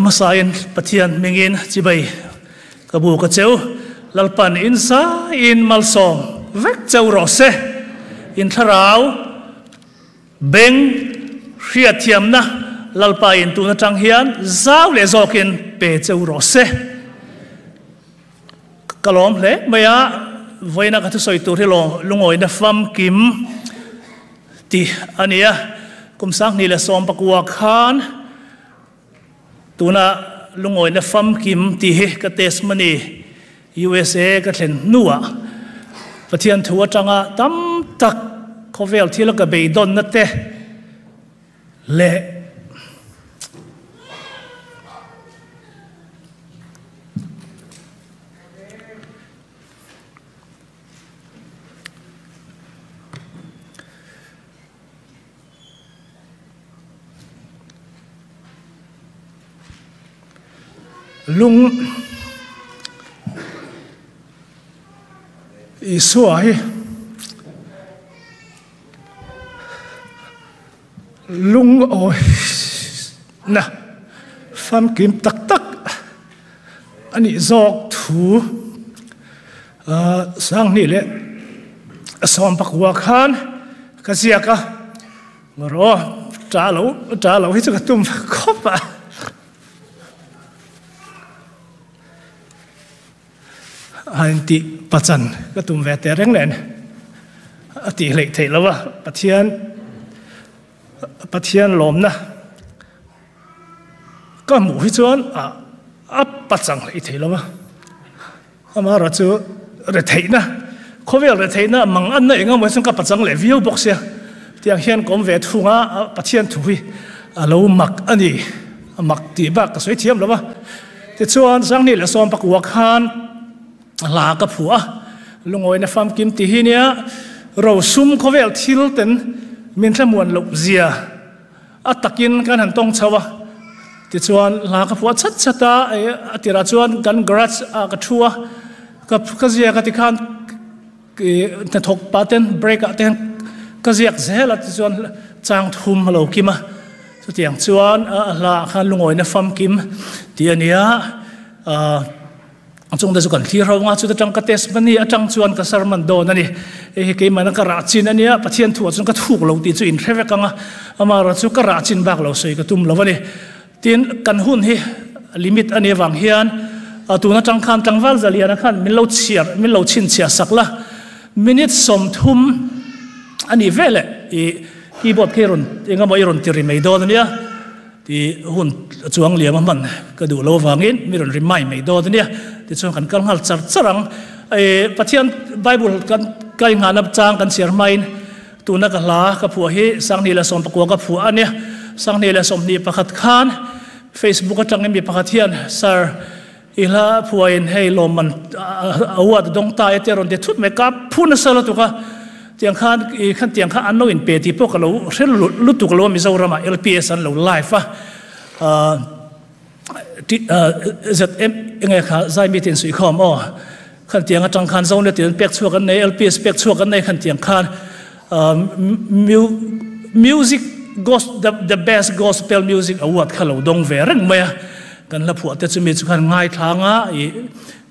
Amasain Pathian Mingin Chibai Kabu Kacheu Lalpan Insa in Malsong Vek Chau Rose in Tharau Beng Riatiamna Lalpa in Tuna Tanghian Zau Le Zokin Pe Chau Rose Kalom Le Maya Voina Katu Soitu Hilo Lungoy na Fam Kim Ti Ania Kumsang Nila Som Pakuakhan Tuna lungoy na fam kim tihi ka test mani USA ka tlen nuwa Pathian thuwa tanga tam tak kovel thila ka beidon na te le lung isuai lung oi na fam kim tak tak ani zok thu sang ni le som pakwa khan kasiaka ngoro ta lo hi cha tum khopa Hanti Pachan Katum Veterang Len Ati Lake Taylor Patian Lomna Kamu Hichuan Pachang Lake Taylor Amara to Retainer Covel Retainer among Anna Ingham Western Kapachang Levio Boxia Tiang Hian Gom Vetunga Patian Tui Alo Mak Ani Mak Tibak Swetium Lava The Chuan Sangni Lasom Pakuakan La kapua lungoy na fam kim tihinia ro sum kovel tilten min tlamuan lo zia atakin kan hantong chawa ti chuan la kapua chat chata atira chuan kan garage ka thua ka zia ka ti khan na thok paten break aten ka ziak zela ti chuan chang thum lo kima so tiang chuan la khan lungoy na fam kim ti ania Chung da sukan thiro nga chu da tang ka test mani atang chuan ka sarman do nani e ke man ka ra chin ania pathian thu chung ka thuk lo ti chu in threwe ka nga amara chu ka ra chin bak lo soi ka tum lawani tin kan hun hi limit ani wang hian atuna tang khan tangwal zaliana khan min lo chin chia sakla minute som thum ani vele e keyboard keron enga mo iron tiri mai do nia ti hun chuang liam man ka du lo wangin miron rimai mai do nia ti chuan kan kal hal charang e pathian bible kan kai nganap chang kan share main tuna ka la ka phu hi sangni la som pakwa ka phu ania sangni la som ni pakhat khan facebook atang mi pakhat hian sir ila phuain hei loman awat dong ta eteron de thut me ka phun sala tu ka tiang khan tiang kha anno in pe ti po ka lo rel lutu ka lo mi zawrama lps an lo live ZM ngay khá zai mi tiền suy khom khăn tiếng trong khăn zone tiền pek chua cái này LPS pek chua cái này khăn tiếng khan music the best gospel music award khalo dong ve reng maya kan la phu te chumi chu khan ngai thanga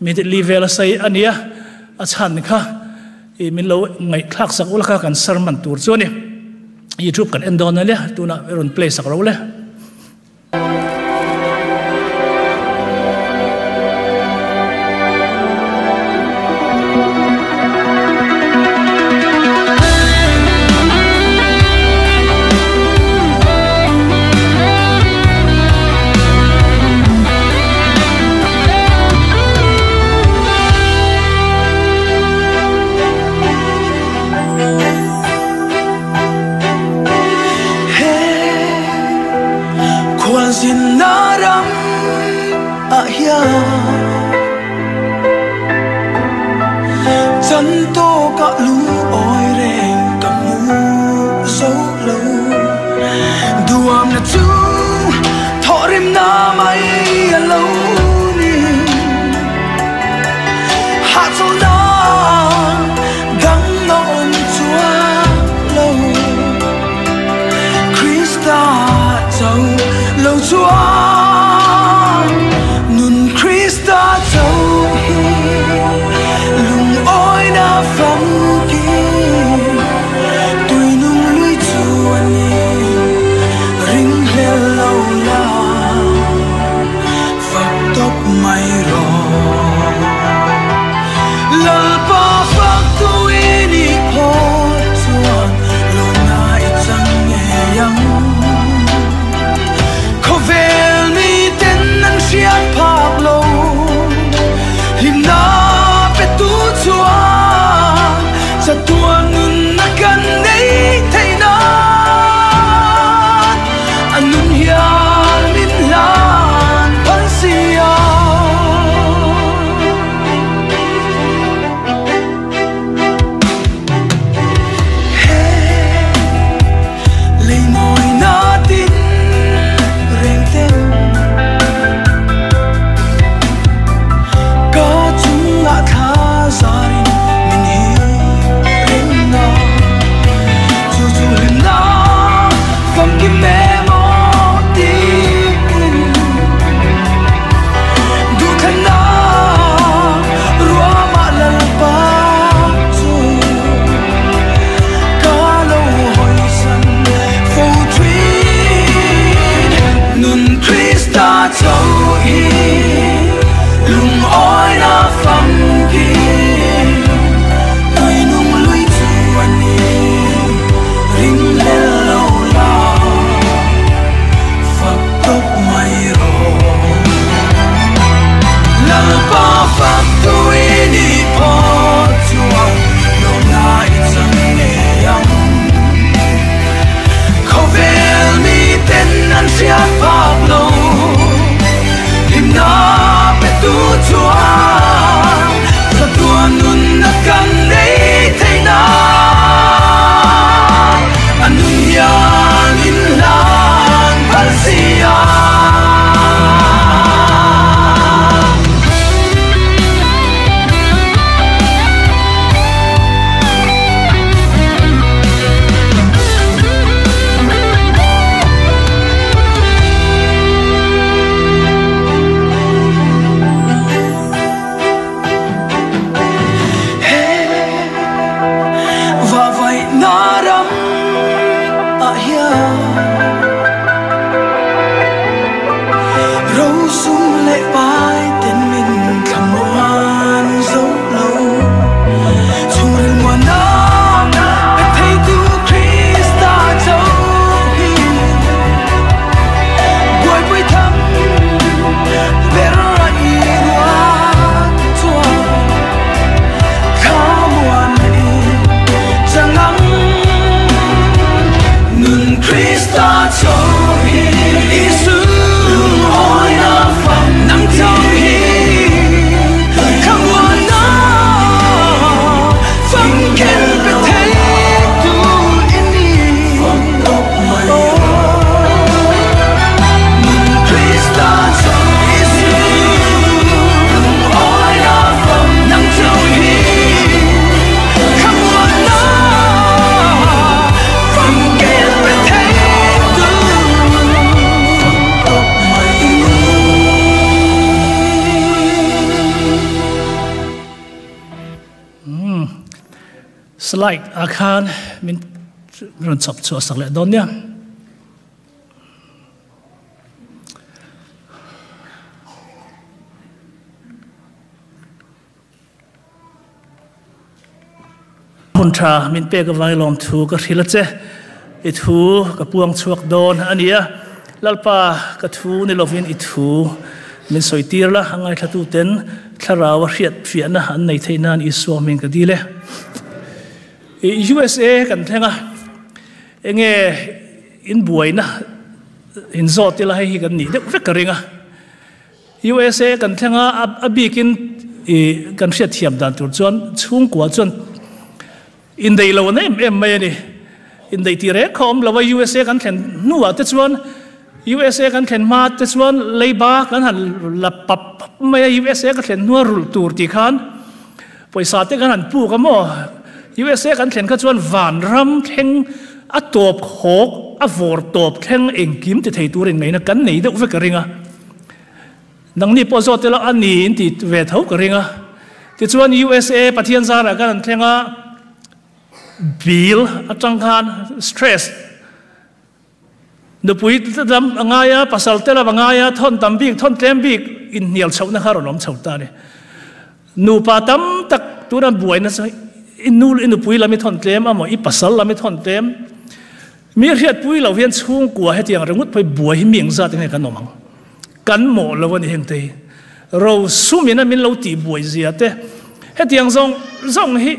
immediately vela sai ania a chan kha min lo ngai thak sak ul kha kan sermon tur chu ni YouTube kan endon le tuna ron play sak ro le Zinaram ahya chân to ka lu oi reng ka mu so lo duam na chu thorim na mai alo ni ha so na gang no chua lo Krista chau lâu chúa giật tua nun na gần đấy thấy nó anh nun hiền min lan vẫn xia lấy môi na tin rèn tên có chúng ngã tha ra đi mình hi rèn na dù dù lên na phong kim mẹ mò tin du thân na rùa mà lần ba dù cả lâu hồi sân phù thủy nun Krista châu hi lùng oi na phong kim người nung lui chuan ni ring lên lâu la phật tốc mây rồ lal pa phật tui ni po chuan lâu na ít chẳng nghe yang khâu vel mi tên anh sia pháp lâu im na pe tu chuan giật tua nun na gần đấy thấy na anh nun ya min lan vẫn xia và vậy na đắm à hiya râu sung lệ bài tên mình khăm ngoan dấu lâu dù rừng ngoan na bên thấy tu Krista châu hi buổi buổi thăm về ra y hoa chua khá muôn chẳng ngắm nun Krista châu hi Giêsu ôi na phong nắng châu hi khăm ngoan na phong khen về thế tu ini phong tốc mây nun Krista châu Giêsu ôi na phong nắng châu hi khăm ngoan na phong khen về thế tu phong tốc mây slide akan min ron chop chu sak le don nia hun tha min pe ka vai lom thu ka thila che I thu ka puang chuak don ania lalpa ka thu ni lovin I thu min soitir la angai thatu ten tharawa hriat fiana an nei theinan I suamin ka dile USA kan thenga enge in buaina in zotila hi kan ni de vekaringa USA kan thenga abikin kan hriat thiam dan tur chuan chung kwa chuan in dei lo na em mai ni in dei ti re khom lawa USA kan thlen nuwa te chuan USA kan thlen ma te chuan leiba kan han la pap mai USA kan thlen nuwa rul tur ti khan poisa te kan han pu ka mo USA kan thlen ka chuan van ram theng a top khok a vor top theng engkim te thei turin mai na kan nei de uve ka ringa nang ni po zo te la ani in ti ve thau ka ringa ti chuan USA pathian zara kan thenga bill atang khan stress no pui dam angaya pasal tela bangaya thon tambik thon tembik in nial chhauna haronom chhauta ni nu pa tam tak turan buaina sai inul inu pui lami thon tlem amo I pasal lami thon tlem mi riat pui lo hian chung kwa hetiang rangut phoi buai hi ming za te kan nomang kan mo lo wani hengte ro sumina min lo ti buai zia te hetiang zong hi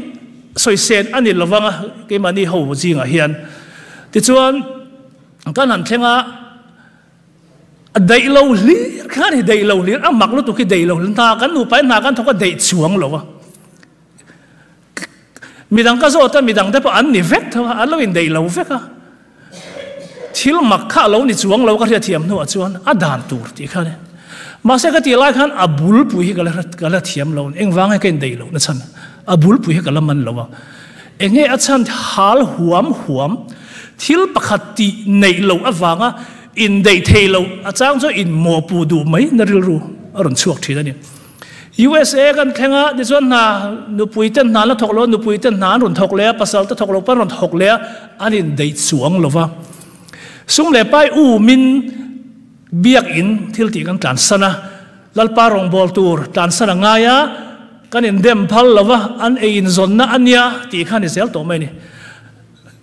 soi sen ani lovanga ke mani ho jinga hian ti chuan kan han thlenga dei lo lir khan hi dei lo lir amak lu tu ki dei lo na kan nu pai na kan thoka dei chuang lowa midang ka zo ta midang te pa an ni vek thawa alo in dei lo veka thil mak kha lo ni chuang lo ka thia thiam nu a chuan a dan tur ti khane ma se ka ti lai khan abul pu hi kala thiam lo eng wang ha ken dei lo na chan abul pu hi kala man lo wa enge a chan hal huam thil pakhati nei lo awanga in dei thelo a chang cho in mo pu du mai na ril ru aron chuak thina ni USA kan thenga di chuan na nu puiten na la thok lo nu puiten na ron thok le pasal ta thok lo pa ron thok le anin dei chuang lova sung le pai u min biak in thil ti kan tlan sana lalpa rong bol tur tlan sana ngaya kan in dem phal lova an e in zon na ania ti khan ni sel to mai ni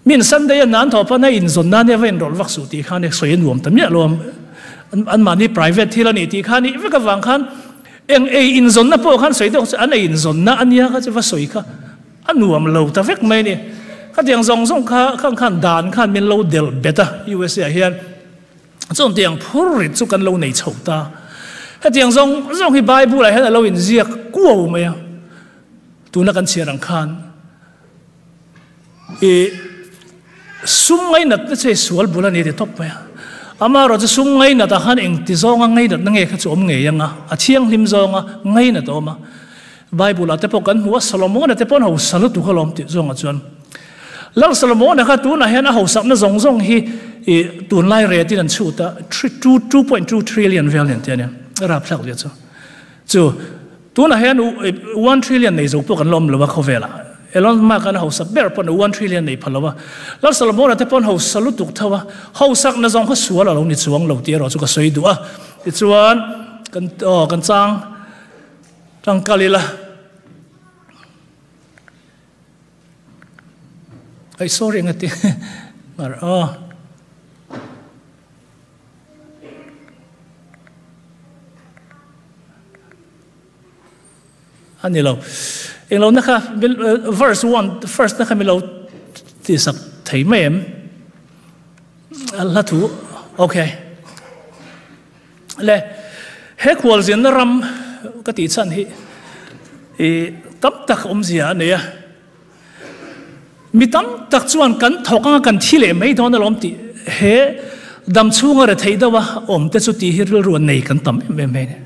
min sunday nan tho pa na in zon na ne ven rol vak su ti khan e soi nuam tam ya lom an mani private thila ni ti khan ni veka wang khan eng e in zon na po khan soi do an e in zon na ania ka che va soi ka an nuam lo ta vek mai ni ka diang zong zong khan dan khan min lo del beta USA hian chon tiang phur ri chu kan lo nei chho ta ha tiang zong hi bible la hen lo in ziak kuo mai tu na kan chiarang khan e sungai nat na che sual bula ni de top pa ama ro chu sungai na ta han eng ti zonga ngai nat nge kha chom nge yanga a thiang lim zonga ngai na to ma bible ate po kan huwa solomon ate pon ho salu tu khalom ti zonga chuan lal solomon na kha tu na hen a ho sak na zong zong hi e tun lai re ti nan chu ta 2.2 trillion valiant ti ne ra phak le chu tu na hen 1 trillion nei zo po kan lom lo wa khovela elon ma kan ho sak ber pon 1 trillion nei phalowa lal solomon ate pon ho salu tu thawa ho sak na zong kha suala lo ni chuang lo ti ro chu ka soi du a ti chuan kan chang kalila ai sorry ngati mar ani lo eng lo na kha verse 1 first na kha mi lo ti sak thei mem la tu okay le he kwal zin na ram ka ti chan hi e tam tak zia ne ya mi tam tak chuan kan thoka kan thile mai don lom ti he dam chunga re thei dawa om te chu ti hiril ru nei kan tam me me ne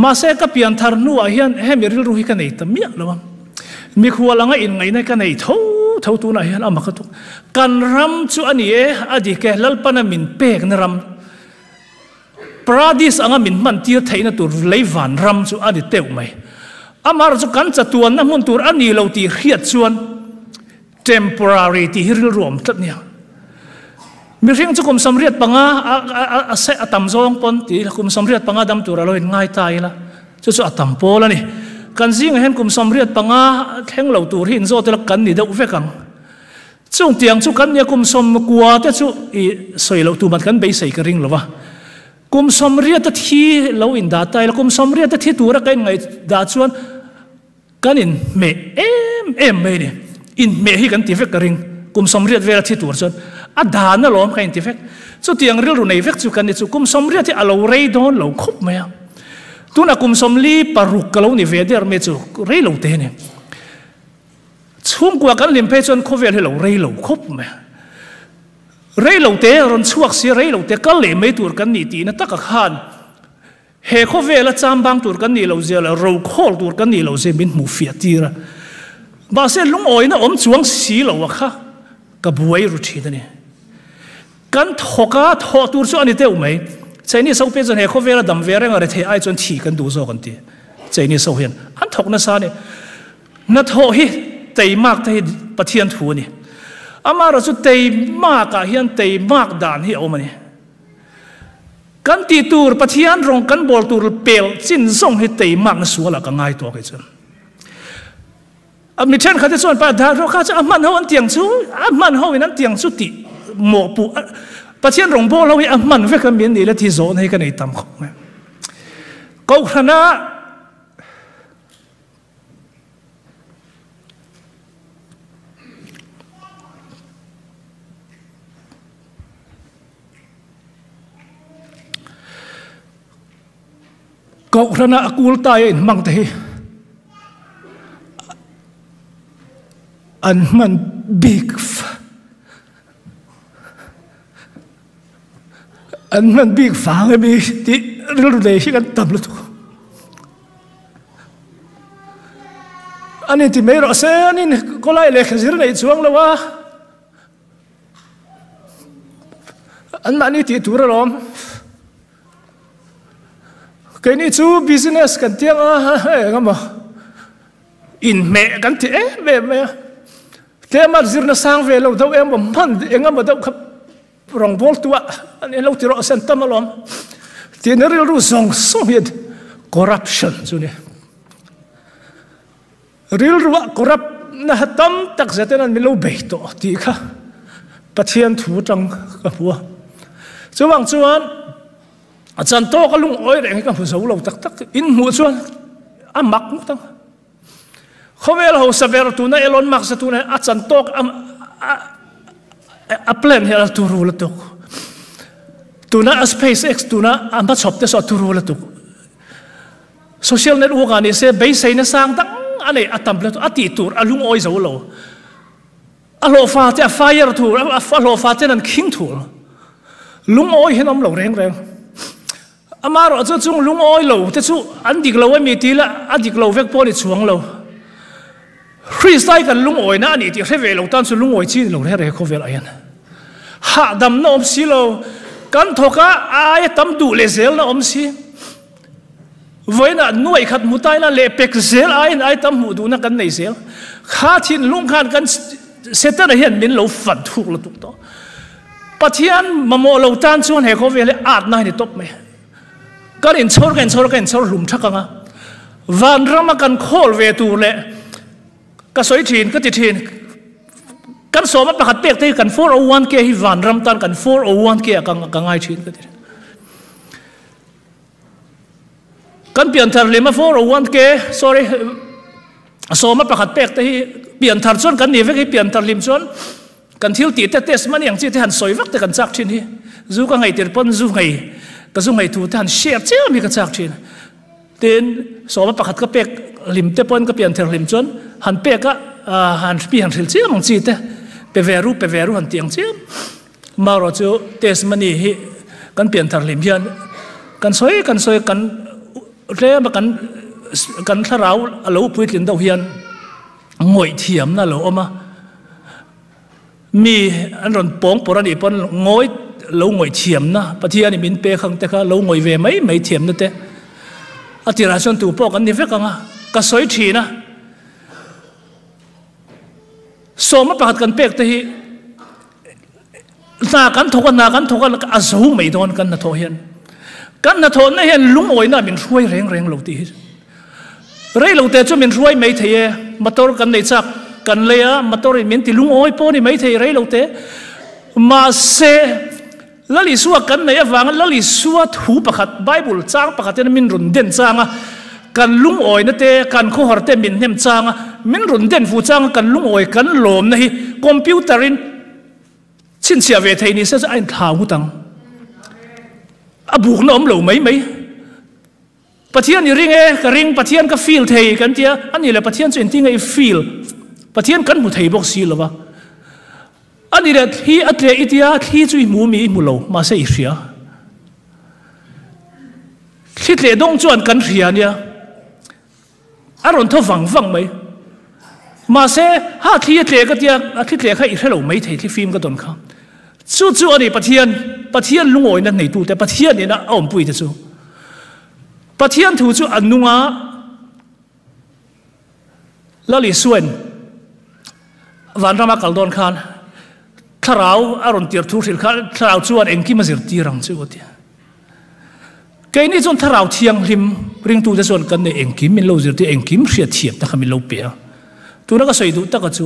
ma se ka pian thar nu a hian he mi ril ru hi ka nei tam mi lo mi khualanga in ngai na ka nei tho tu na hian ama ka tu kan ram chu ani e adi ke lalpana min pek na ram paradis anga min man tir theina tur leivan ram chu ani teu mai amar chu kan chatuan na mun tur ani lo ti khiat chuan temporary ti hiril rom tat nia mi ring chu kum samriat panga a se atam zong pon ti kum samriat panga dam tur alo in ngai tai la chu atam pol ani kan jing hen kum samriat panga theng lo tur hin zo te kan ni deuh vekang chung tiang chu kan nia kum som kwa te chu i soi lo tu man kan be sei ka ring lova kum samriat ta thi lo in da tai la kum samriat ta thi tur ka ngai da chuan kan in me em me ni in me hi kan ti vek ka ring kum samriat vera thi tur chuan a dan na lom ka in ti vek chu tiang ril ru nei vek chu kan ni chu kum samriat ti alo rei don lo khop me tu na kum som li paruk ka lo ni ve der me chu rei lo te ne chum kwa kan lim pe chuan khovel hi lo rei lo khop me rei lo te ron chuak si rei lo te kal le me tur kan ni ti na taka khan he khovela cham bang tur kan ni lo zela ro khol tur kan ni lo ze min mu fia tira ba se lung oi na om chuang si lo wa kha ka buai ru thi da ni kan thoka tho tur chu ani teu mai chaini so pe jon he khovela dam ve reng are the ai chon thi kan du zo kan ti chaini so hian an thok na sa ni na tho hi tei mak te pathian thu ni amara chu tei mak ka hian tei mak dan hi omani kan ti tur pathian rong kan bol tur pel chin song hi tei mak na suala ka ngai to ke chon mi chen khate chon pa da ro kha cha man ho an tiang chu man ho in an tiang chu ti mo pu pathian rong bol ho i man ve ka min ni la thi zo nei ka nei tam khok me ko khana cậu ra na cool tai mang te an man big phá cái bi thì rồi đây khiกันtập luôn anh ấy thì mấy rõ xe anh ấy có lại lệ cái gì này xuống đâu à anh mà anh thì tu rồi cái này chú business cần tiếng à cái mà in mẹ cần tiếng mẹ thế mà gì nó sang về lâu đâu em mà man em mà đâu rong bol tua anh ấy lâu thì rõ sen tâm lắm thì nó rồi song hiện corruption chú này real ruwa corrupt na hatam tak zaten an milo beito ti kha pathian thu tang ka bua chuwang chuan achan to ka lung oi reng ka zo lo tak tak in mu chuan amak mu tang khovel ho saber tu na Elon Musk tu na achan to a plan hel tu rula tu tu na SpaceX tu na amba chop te so tu rula tu social network ani se base na sang tak anh ấy atam lên ati tur alung oi zo lo alo fa te fire tur alo fa te nan king tur lung oi hen om lo reng reng amaro chu chung lung oi lo te chu an dik lo mi ti la adik lo vek po ni chuang lo freestyle kan lung oi na ani ti reve lo tan chu lung oi chi lo re ko vel ayan ha dam no om si lo kan thoka ai tam du le zel na om si với na nuôi khát mutai na lệ pek zel ai tam mu du na kan nei zel khát hin lung khan kan seta na hian min lo fan thuk lo tuk to pathian mamo lo tan chuan he ko vele at na ni top me kan in chor lum thakanga van rama kan khol ve tu le ka soi thin ka ti thin kan so ma pakhat pek te kan 401k hi van ram tan kan 401k ka ngai thin ka ti kan pian thar lema 401k sorry so ma pakhat pek te hi pian thar chon kan ni ve ki pian thar lim chon kan thil ti te test man yang chi te han soi vak te kan chak thin hi zu ka ngai tir pon zu ngai ka zu ngai tu te han share che mi ka chak thin ten so ma pakhat ka pek lim te pon ka pian thar lim chon han pek ka han pi han thil che mang chi te pe veru han tiang che ma ro chu test man ni hi kan pian thar lim hian kan soi kan re ma kan tharau alo puit lin do hian ngoi thiam na lo oma mi an ron pong por ani pon ngoi lo ngoi thiam na pathian ni min pe khang te kha lo ngoi ve mai thiam na te atira son tu po kan ni ve kanga ka soi thi na so ma pakhat kan pek te hi na kan thokan azu mai don kan na tho hian kan na thon na hian lung oi na min ruai reng lo ti rei lo te chu min ruai mai thei motor kan nei chak kan leya motor min ti lung oi po ni mai thei rei lo te ma se lali suwa kan nei awang lali suwa thu pakhat bible chang pakhat ten min run den changa kan lung oi na te kan kho har te min nem changa min run den fu chang kan lung oi kan lom na hi computer in chin sia ve thei ni se ai thau hu tang abuk na om lo mai pathian ni ring ka ring pathian ka feel thei kan tia ani le pathian chen ting ei feel pathian kan mu thei bok si lova ani le hi atre itia thi chui mu mi mu lo ma se ria thit le dong chuan kan ria nia aron tho wang mai ma se ha thi tle ka tia thit le kha i helo mai thei thi film ka don kha chu ani pathian lungoi na nei tu te pathian ni na om pui te chu pathian thu chu anunga lali suen van rama kaldon khan tharau aron tir thu thil kha tharau chuan engki mazir tirang chu ti ke ni chon tharau thiang lim ring tu te chon kan ne engki min lo zir ti engkim hria thiap ta khamin lo pe tu na ka soi du ta ka chu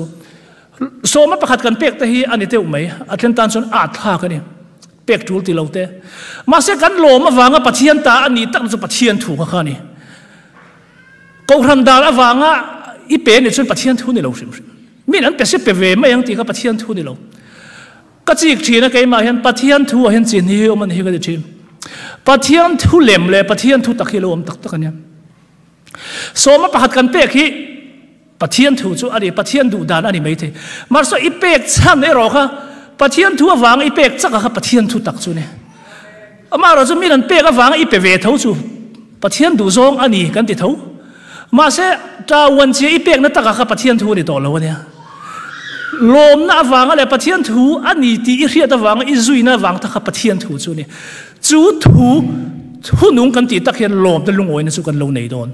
so ma pakhat kan pek te hi ani te umai atlen tan chon a tha ka ni pek tul ti lo te ma se kan lo ma wanga pathian ta ani tak chu pathian thu ka khani ko ram dal awanga I pe ni chun pathian thu ni lo sim min an pe se pe ve ma yang ti ka pathian thu ni lo ka chik thina ke ma hian pathian thu hian chin hi o man hi ka thi ปะเทียนทุเล่มเลยปะเทียนทุตะคิโลมตักกันเนี่ยสมมาประหัดกันเป๊กที่ปะเทียนทุจูอันนี้ปะเทียนดูดานอันนี้ไม่ใช่มาสอีเป๊กชั้นไอ้เราค่ะปะเทียนทุวางอีเป๊กจักค่ะปะเทียนทุตักจูเนี่ยมาเราจะมีนั่นเป๊กวางอีเป๊กเวทจูปะเทียนดูซองอันนี้กันติดทูมาเสจะวันเชียอีเป๊กนั่นตักค่ะปะเทียนทุนี่ต่อแล้วเนี่ยลมน่าวางอะไรปะเทียนทูอันนี้ที่อีเรียดวางอีจุยน่าวางตักค่ะปะเทียนทูจูเนี่ยจูทูนุ่งกันติดตักเห็นลมแต่ลุงโอยนั่นจูกันลงในโดน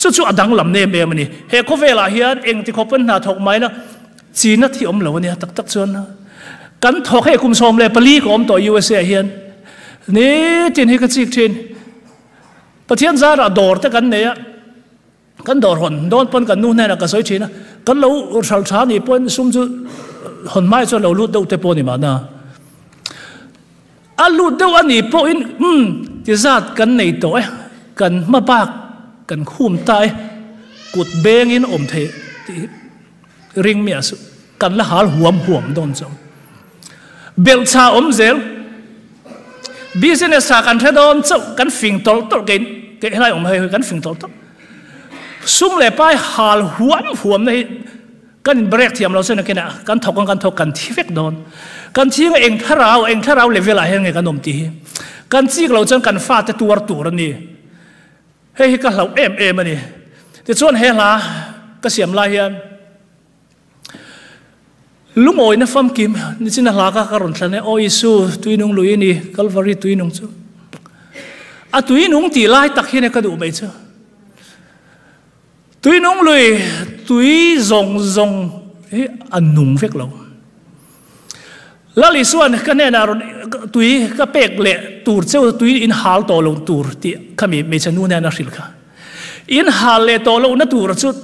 จู่ๆอดังลำเนมเอมันนี่เฮก็เวลาเฮียเองที่เขาเป็นหน้าถกไม้นะจีนที่อมเหล่านี้ตักชวนนะกันถกให้คุมชมเลยปลีก็อมต่อ USA เฮียนนี่จีนให้กันจีกจีนประเทศซาระดอร์แต่กันเนี่ยกันดอร์หนโดนปนกันนู่นนี่นะก็สวยจีนนะกันเราสัลชานี่ปนซุ่มจู่หนไม้จนเราลุดเดาเตปนี่มานะอันลุดเดาอันนี้ปนที่ซาดกันในตัวกันมาปากกันคุ้มตายกุดเบงอินอมเทริงเมียสุกันละหาห่วมโดนจงเบลชาอมเซลบิสเนสกันเทดอนจงกันฟิงตอลกินเกี่ยอะไรอมให้กันฟิงตอลซุ่มเลยไปหาห่วมในกันเบรกเทียมเราเส้นกันนะกันถกกันที่เฟกโดนกันที่เองถ้าเราเลเวลอะไรเงี้ยกันอมตีกันที่เราจงกันฟาดตัวนี่เฮ้ยก็เรามันนี่แต่ส่วนเฮล่ะก็เสียมลายเฮียนลุงโอยนะฟัมกิมนี่สินะลาก็การุณฉันเนี่ยโอ้ยิสูตุยนุ่งลุยนี่กัลวารีตุยนุ่งจูตุยนุ่งตีลายตักเฮียนก็ดูไปจูตุยนุ่งลุยตุยซงอันนุ่งเฟกเราแล้วลิส่วนก็แน่นอนตุยก็เปกเละตูดเจ้าตุยอินฮาลโตลงตูดที่ขมิ้นไม่ใช่นู่นแน่นอนสิลค่ะอินฮาลเละโตลงนั่นตูดจุด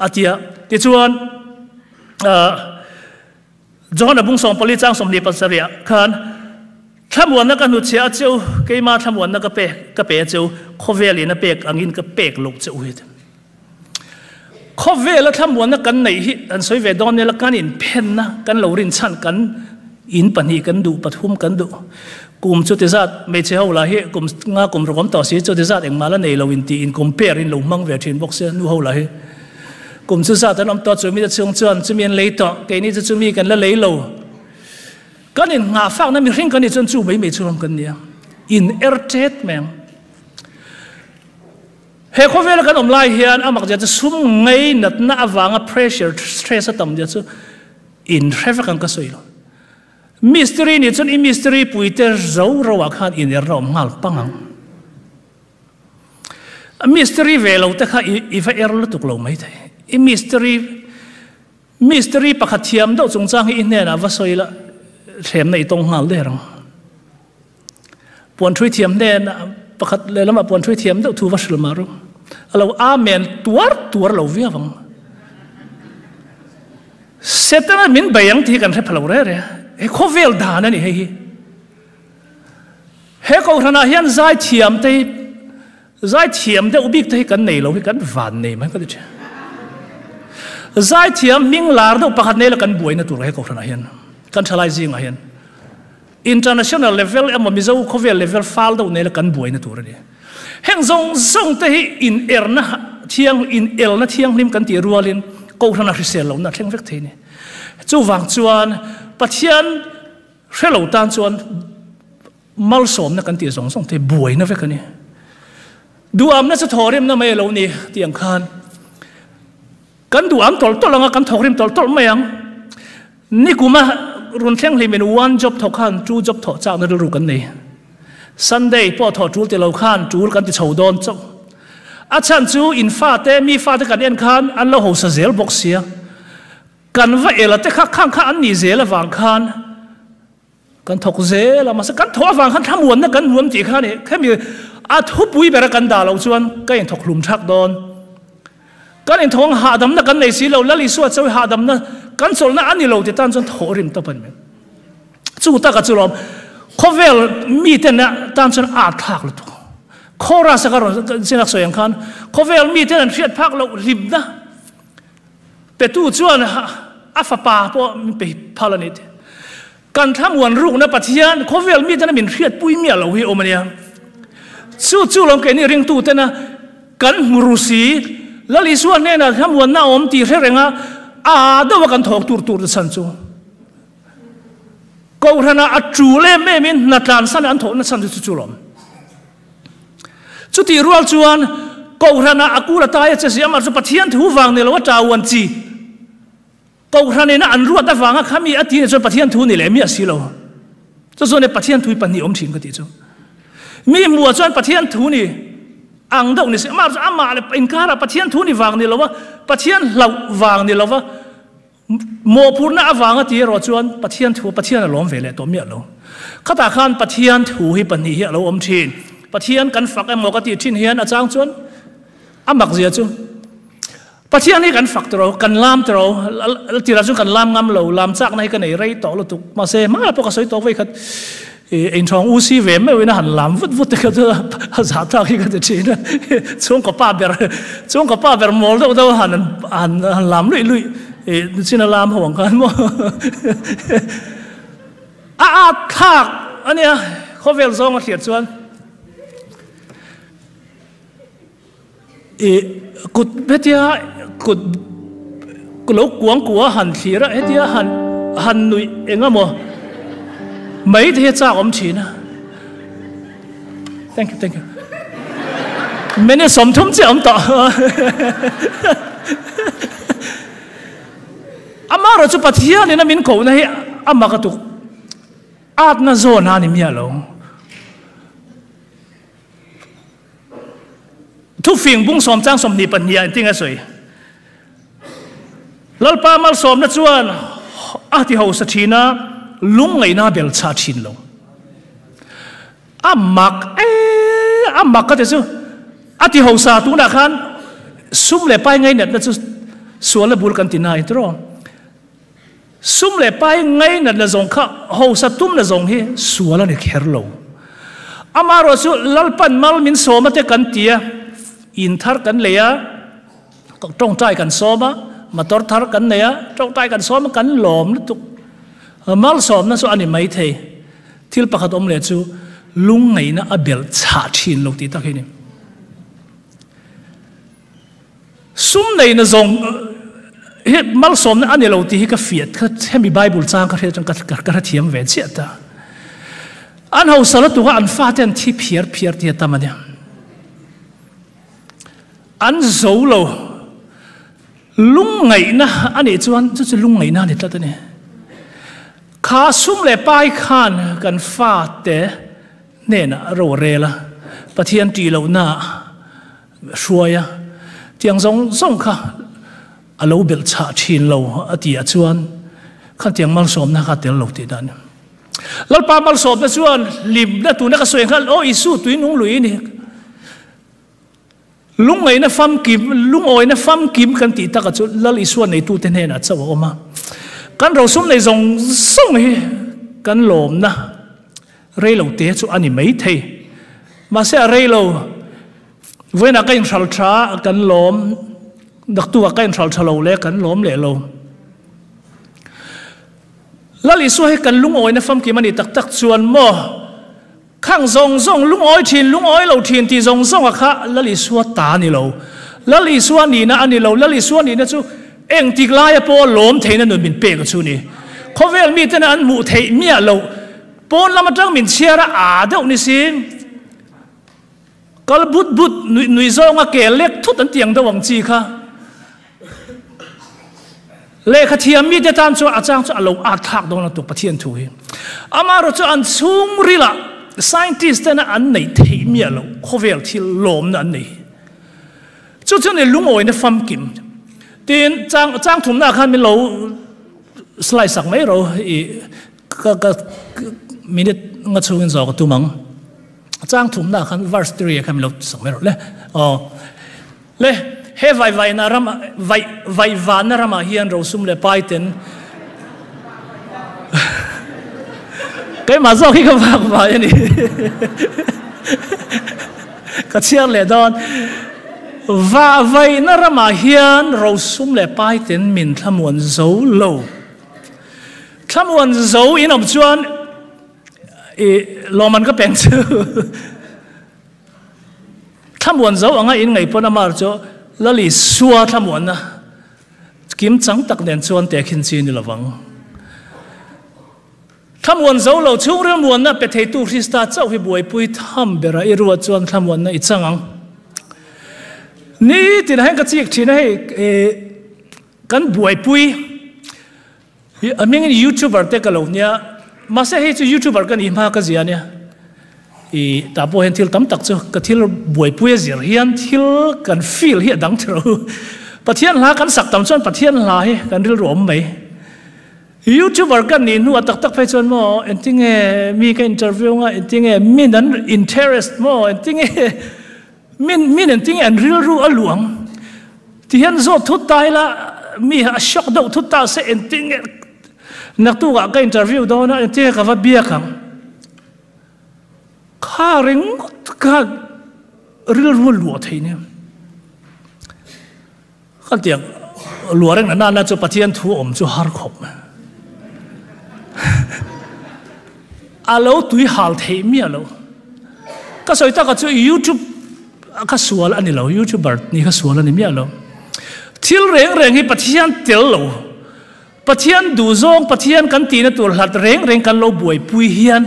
อาทิตย์ที่ชวนจอห์นบุ้งส่งผลิตจ้างสมเด็จพระสัตย์ขันทำวันนักการนุเชียเจ้าเกี่ยมาทำวันนักเปกเจ้าโคเวลีนักเปกอังอินก็เปกลงเจ้าเหตุโคเวลทำวันนักกันไหนอันสวยเวดอนเนี่ยละกันอินเพนนะกันเหล่ารินชันกันอินปนีกันดูปฐุมกันดูกลุ่มจุดที่สัตว์ไม่ใช่เอาละเฮกลุ่มงากลุ่มรวมต่อสีจุดที่สัตว์เองมาแล้วในเราอินตีอินกลุ่มเปรินหลงมังเวทินบอกเสียนู่เอาละเฮกลุ่มจุดสัตว์แต่น้ำต่อจุดมีแต่เชิงจวนจุดมีเลยต่อเกนี้จะจุดมีกันแล้วเลยโลก็นี่งาฟังนั้นมีเรื่องกันนี่จนจู่ไม่จุดกันเนี่ยอินเอร์เจตแมงเฮโคเวลกันอมไลเฮียนอามักจะซุ่มไงนัดน่าวังเพรสเชอร์สเตรสต่ำจะจุอินเทรฟกันก็สวยมิสตรีนี่จนอิมิสตรีปุยเตอร์เจ้าระหว่างขันอินเอร์เราหมาลปังมิสตรีเวลาแต่ข้าอีฟเอร์ลุตุกลงไม่ได้อิมิสตรีปะขัดเทียมดอกจงจ้างอินเนี่ยนะว่าสวยละเทียมในตรงหาลได้หรอปวนช่วยเทียมเนี่ยนะปะขัดเลยแล้วมาปวนช่วยเทียมดอกทูวัชลมารุเราอาเมนตัวเราเวียบังเสร็จแล้วมินไปยังที่กันให้พลาวเร่เฮ้เขาเวลดานั่นนี่เฮ้เขาขณะเห็นใจเทียมแต่อุบิกที่กันนี่เราให้กันวันนี่มันก็ได้ใจเทียมมิ่งลาร์ดูปะขัดนี่แล้วกันบวยนะตัวเฮ้เขาขณะเห็นกันชลายจริงเห็น international level มันมีเจ้าเขาเวล level ฟาลดูนี่แล้วกันบวยนะตัวนี้เฮงทรงที่อินเอลนะเทียงอินเอลนะเทียงริมกันตีรัวลินกูขณะที่เสียเรานะเทียงเวกทีนี่จู่วางจวนปัจเจียนเรื่องเหล่าตานจวนมัลสมนักกันตีส่งที่บวยนะเวกันนี่ดูอามน่าจะถอริมนะไม่เหล่านี้เตียงคานกันดูอามตอลงกันถอริมตอลไม่ยังนี่กูมารุนแรงเลยเป็นวันจ็อบถอคานจูจ็อบถอจากนั่นรู้กันนี่ซันเดย์พอถอจูที่เราคานจูกันที่ชาวดอนจ้าอาจารย์จูอินฟาเตมีฟาเตกันเอ็นคานอันเราหัวเสียบอกเสียกันว่าเอละแต่ข้างอันนี้เสียละวางคานกันถกเสียละมาสักกันถอวางคานทำวนนะกันรวมจีคานนี่แค่มีอาทุบปุยแบบกันด่าเราชวนก็ยังถกหลุมชักดอนกันยังทงหาดำนะกันในสีเราแล้วลิสวดจะหาดำนะกันส่วนนั้นอันนี้เราจะตั้งจนถอริมตะเป็นจู่ตากระจุลมเขาเวลมีแต่เนี่ยตั้งจนอาทักเลยทุกข้อราชการสินักสวยงคันเขาเวลมีแต่เนี่ยเสียดพักเราริมนะเป็ดตู้จวนอาฟปาพวกมันไปพาลนิดการทำวันรุ่งนะปัจจัยเขาเวลมีแต่เนี่ยเป็นเสียดปุยเมียเราเฮียโอมันเนี่ย chu lom ke ni ring tu te na kan rusi lali suan ne na hamuan na om ti renga a do kan thok tur san chu ko rana a chu le me min na tlan san an thok na san chu lom chu ti rual chuan ko rana akula ta ya che amar chu pathian thu wang ne lo ta wan chi ko rana na an ruat da wanga khami ati ne chu pathian thu ni le mi asilo chu so ne pathian thu pan ni om thin ka ti chu mi mua chuan pathian thu ni ang deuh ni se amar chu ama le inkara pathian thu ni wang ni lo wa pathian lau wang ni lo wa mo purna awanga ti ro chuan pathian thu pathian lom vele to mi lo khata khan pathian thu hi pan ni hi lo om thin pathian kan fak em ka ti thin hian achang chuan amak zia chu pathian ni kan fak tro kan lam tro ti ra chu kan lam ngam lo lam chak nai kan nei rei to lo tu ma se ma po ka soi to ve khat in thong u si ve me wina han lam vut te ka za ta ki ka te chin chung ko pa ber mol do han lam lui chin lam hong kan mo a thak ania khovel zong a thiat chuan cụt bé tia cụt lỗ cuống của hàn khí ra hết tia hàn nuôi em ngắm mò mấy thế cha ông chỉ na thank you mình nên sống thúng chứ ông tỏ ama rồi chú bắt hiền nên mình cầu này ama cái tục át na zone anh mi aloทุกฟิงบุ้งสมจ้างสมนิปัญญาจริงไงสวยแล้วป้ามาสมนัดชวนที่เขาสัชีนะลุงไงน่าเบลชาชินลงมักก็จะสู้ที่เขาสาตุนักขันซุ่มเล่ไปไงเนี่ยนั่นจะสวนละบุลกันตินายตรอซุ่มเล่ไปไงเนี่ยละจงข้าเขาสาตุ้มละจงที่สวนละเนี่ยแคร์ลงมารอสู้ลัลปันมัลมินสมมาเตกันเตียอินทาร์กันเลยก็ต้องใจกันซ้อมมาตอร์ทาร์กันเลยต้องใจกันซ้อมกันหลอมนิดตุกมาลซ้อมนั่นส่วนอันนี้ไม่เทที่เราประกาศอมเลยจูลุงไงนะอเบลชาชินลูกตีตาขี้นี่ซุ่มในนะจงเฮ็ดมาลซ้อมนั่นอันนี้ลูกตีก็เฟียดก็ให้มีไบเบิลจ้างก็เฮ็ดจนกระเทียมเวทเสียตาอันเขาสารตัวอันฟาเทนที่เพียร์ที่ตามันเนี่ยอันโซโลลุงไงนะอันนี้ชวนจะลุงไงนะนี่ตั้งแต่เนี่ยข้าซุ่มเลยไปขันกันฟาเตเนี่ยนะโรเรล่ะประเทศจีเราหน้าช่วยเทียงส่งข้าเราเบิลชาชินเราอดีตชวนข้าเทียงมัลสมนะข้าเตียงเราติดนั่นแล้วป้ามัลสมนะชวนลิมนะตัวนักสวยข้าโอ้อิสุตัวนุ่งลุยนี่ลุงไงนะฟัมกิมลุงโอยนะฟัมกิมกันตีตะกัดจุดแล้วอีส่วนในตู้เทนเนน่ะเจ้าออกมากันเราสุ่มในทรงส่งให้กันหลอมนะเรเราเตะจุอันนี้ไม่เทมาเสียเรเราเว้นอะไรกันชัลชากันหลอมดักตัวกันชัลชาเราเล็กกันหลอมเละเราแล้วอีส่วนให้กันลุงโอยนะฟัมกิมมันนี่ตักชวนโมข้างทรงลุงอ้อยทินลุงอ้อยเราทินที่ทรงอะค่ะแล้วลิสวตานี่เราแล้วลิสวนี่นะอันนี้เราแล้วลิสวนี่นะจูเอ็งติกลายปอล้มเทนันนุ่นบินเปกจูนี่เขาเวลมีแต่นั้นมุเทเมียเราปอนละมาจังมินเชียระเดี๋ยวนี้สิก็บุดหนุ่ยซองอะเกลเล็กทุดอันเตียงตะวังจีค่ะเลขเทียมมีแต่ตามจูอาจารย์จูเราอาทักตรงนั้นตัวประเทศถุยอามาเราจะอันซุ่มริละscientist นะอันไหนเทียมเราเขาเวลที่ล้มนั่นนี่จุดที่นี่ลุงโอยเนี่ยฟังกิมตีนจ้างถุงหน้าคันมีเราสไลด์สักไม่เราก็มีนิดงัดชูกันสองตัวมังจ้างถุงหน้าคันวาร์สเตอรีคันมีเราสักไม่เราเลยเลยเฮ้ไวนะรำไววานนะรำมาเฮียนเราซุ่มเลยไปเต็นcái mà do khi các bạn vào như này cái chiếc lệ đòn và vậy nó ra mà hiền rồi sum lệ bay đến mình tham muốn giấu lâu tham muốn giấu in ông chuan lo mình có bèn chứ ทำวันเจ้าอ่างอินไงปนมาร์จ้าละลิสัวทำวันนะกิมจังตักเดินชวนแต่ขินซีนี่ละวังทำวันเจ้าเราช่วงเรื่องวันนะเป็นเหตุคริสต์เจ้าที่บวยปุยทำเบรายรัวชวนทำวันนะอีจังนี่ที่ไหนก็จีกที่ไหนกันบวยปุยมีเงินยูทูบเบอร์เด็กกันเหล่านี้มาเสียให้ยูทูบเบอร์กันอีมาก็เสียเนี่ยแต่พอเห็นที่ตั้มตักเจ้าก็ที่บวยปุยเสียเห็นที่กันฟีลเห็นดังเท่าปะเทียนลากันสักตั้มชนปะเทียนลากันเรื่องรวมไหมยูทูบเบอร์กันนี่นัวตักไปจนมั่วเอ็นติ้งมีการอินเทอร์วิวง่ะเอ็นติ้งมีนั้นอินเทอร์เรสมั่วเอ็นติ้งมีเอ็นติ้งเรื่องรู้อหลวงที่เห็นโซ่ทุกตายละมีช็อกดาวทุกตาเสียเอ็นติ้งนักตัวก็อินเทอร์วิวโดนเอ็นติ้งกับว่าเบี้ยขังข้าเร่งข้าเรื่องรู้หลวงทีเนี่ยข้าเตียงหลวงเรื่องนั้นน่าจะปะเทียนทั่วจะฮาร์ขบอาเราตุยฮัลเทียมีอาเราก็สวยตาก็จะยูทูบก็สวยอันนี้เรายูทูบเบอร์นี่ก็สวยอันนี้มีอาเราทิลเร่งให้ปะเทียนเตลเราปะเทียนดูซองปะเทียนกันตีนตัวหลัดเร่งกันเราบวยปุยเฮียน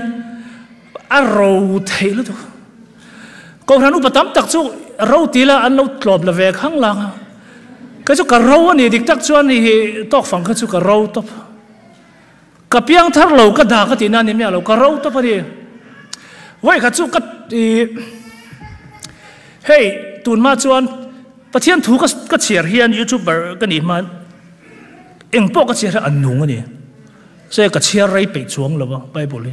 อาเราเทียลตัวก็ท่านอุปถัมภ์ตักสู้เราตีละอันเรากลบละเวกข้างหลังก็จะกับเราเนี่ยดิตักชวนนี่ตอกฝังก็จะกับเราตบกับเพียงท่าเราก็ด่าก็ตีนั่นนี่ไม่เราก็เราตบพอดีไว้ก็จะกับเฮ้ยตูนมาชวนประเทศถูกก็เชียร์เฮียนยูทูบเบอร์กันนี่มันเอ็งพวกก็เชียร์อันนุ่งนี่ใช่ก็เชียร์ไรไปช่วงหรือเปล่าไปบุรี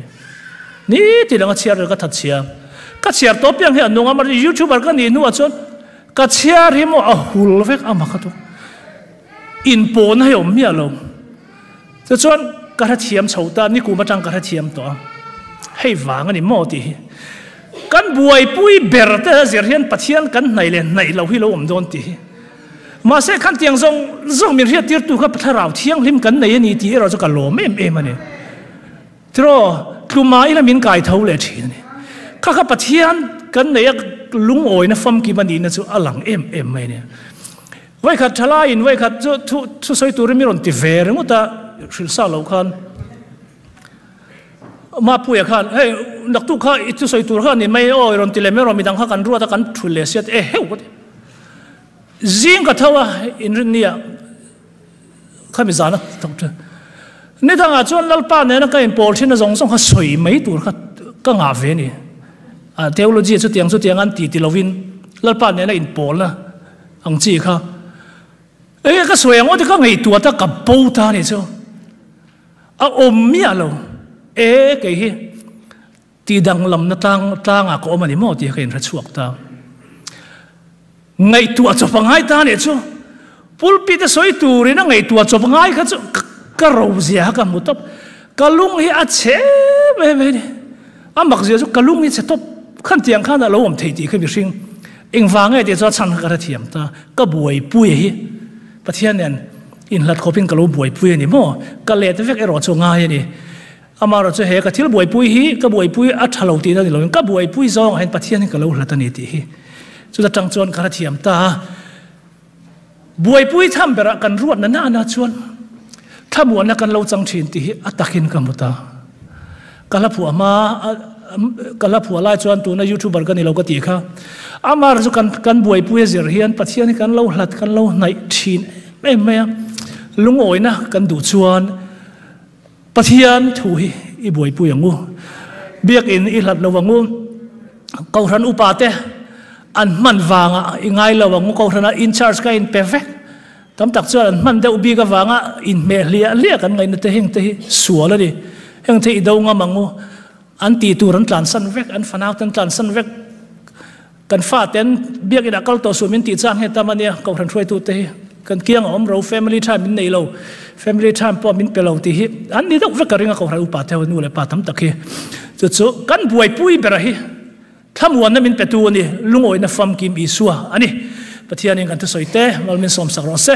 นี่ที่เราก็เชียร์เราก็ทัดเชียร์ก็เชียร์ตัวเพียงเฮียนนุ่งมายูทูบเบอร์กันนี่นู่นชวนก็เชียร์ที่มั่วหุ่นเฟกอามาก็ตัวอินโปนให้ผมเนี่ยเราจะชวนกระเทียมเฉาตานี่กูมาจังกระเทียมตัวให้วางอันนี้มั่วตีกันบวยปุ้ยเบร์เตอร์เสียเฮียนปัจเจียนกันไหนเลยไหนเราที่เราอมโดนตีมาเสกขันเตียงทรงมีเรียกตีตัวกับถ้าเราเที่ยงริมกันไหนนี่ตีเราจะกันโลมมันเนี่ยที่เราคือไม้ละมินกายเท่าเลยทีนี่ข้ากับปัจเจียนกันไหนลุงโอยนะฟัมกีบันดีนะจู่อลังไม่เนี่ยไว้ขัดทลายไว้ขัดทุสอยตัวไม่รอนติเวรงุตาสิลซาเหล่าขันมาพูดขันเฮ้ยนักตุข้าทุสอยตัวขันนี่ไม่โอ้ยรอนติเลไม่รอนมีดังขันรัวตะกันทุเลเสียเฮ้ยวัดจิงกับเท่าอินเดียข้ามีจานะตั้งแต่นี่ทางอาจารย์ลัลปานเนี่ยนะก็อินโพลที่น่าสงสารข้าสวยไม่ตัวข้าก็งาเวนี่เทโอโลจีสุดยังอันตีเราวินลัลปานเนี่ยนะอินโพลนะอังจีข้าก็สวยงามที่ก็ไงตัวตะกับปูตาเนี่ยเจ้าอมมีอะไรก็เฮตีดังลำนัดตั้งก็อมอันนี้มั่วที่เขาเห็นรัชวกตาไงตัวจบง่ายตาเนี่ยเจ้าพูดปีแต่สวยตัวนี่นะไงตัวจบง่ายก็เจ้าก็เราเสียกันหมดทับก็ลุงเฮียอาเช่ไม่เนี่ยมักเสียจุก็ลุงนี่จะตบขั้นเตียงขั้นเราอมเทียขึ้นไปชิงเองฟังไงเดี๋ยวจะชันกระเทียมตาก็บวยปุยประเทศเนี่ยอินลัดเขาเป็นกะโลบวยปุยนี่มั่วกะเลตเวกไอรอดโซง่ายนี่อามาเราจะเห็นกะที่เราบวยปุยฮีกะบวยปุยอัฐเราตีนั่นเราก็บวยปุยซองเห็นประเทศนี่กะโลลัตนีตีฮีจุดจังจวนกระเทียมตาบวยปุยทำแบบกันรวดนั่นน่าชวนถ้าบวนักกันเราจังชินตีฮีอัตตะกินกันหมดตากะละผัวมากะละผัวไล่ชวนตัวในยูทูบเบอร์กันนี่เราก็ตีค่ะอามาเราจะกันบวยปุยเสียเฮียนประเทศนี่กันเราหลัดกันเราในชินไม่ลุงโอยนะกันดูชวนประเทศถุยอีบวยปุยอย่างงูเบียกอินอีหลัดเราว่างูเกาทันอุปาเตอันมันวางอ่ะง่ายเราว่างูเกาทันอินชาร์จกันอินเพอร์เฟกต์ตามตักชวนมันเดาบีกับวางอ่ะอินเมเลียกันไงนั่นเตะเฮงเตะสัวแล้วดิเฮงเตะอีดาวงามังงูอันตีตัวรันตันสันเวกอันฟันเอาตันตันสันเวกกันฟาเต็นเบียกอินักเอาตัวสูมินตีจ้างให้ตามันเนี่ยเกาทันช่วยตัวเตะกันเกี่ยงอมเรา family time มินในเรา family time พอมินเปล่าตีฮิอันนี้ต้องเวกกระริงเขาหาอุปาเทวนู่นเลยปาทำตะเคีจุดกันบวยปุยเปล่าฮิถ้ามัวนั้นมินเป็นตัวนี่ลุงโอยนะฟัมกิมอีสัวอันนี้ประเทศนี้กันทุกสอยเตะเรามินสมศักดิ์รอเซ่